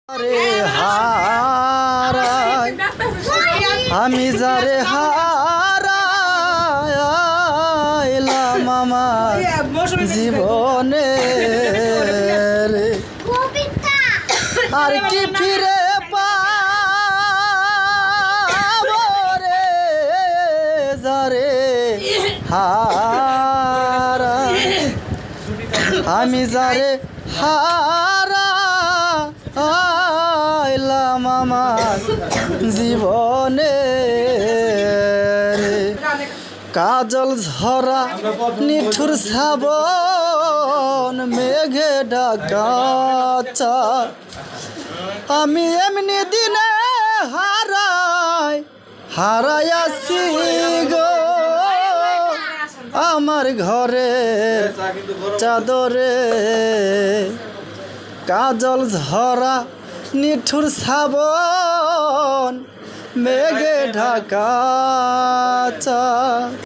রে হারাই আমি যারে হারাইলাম আমার জীবনে রে আর কি ফিরে পাবো রে যারে হারাই আমি যারে হারাইলাম আমার জীবনে কাজল ঝরা নিঠুর শ্রাবণ মেঘে ঢাকা চাঁদ আমি এমনি দিনে হারাইয়াছি গো আমার ঘরে চাদরে কাজল ঝরা নিঠুর শ্রাবণ মেঘে ঢাকা চাঁদ।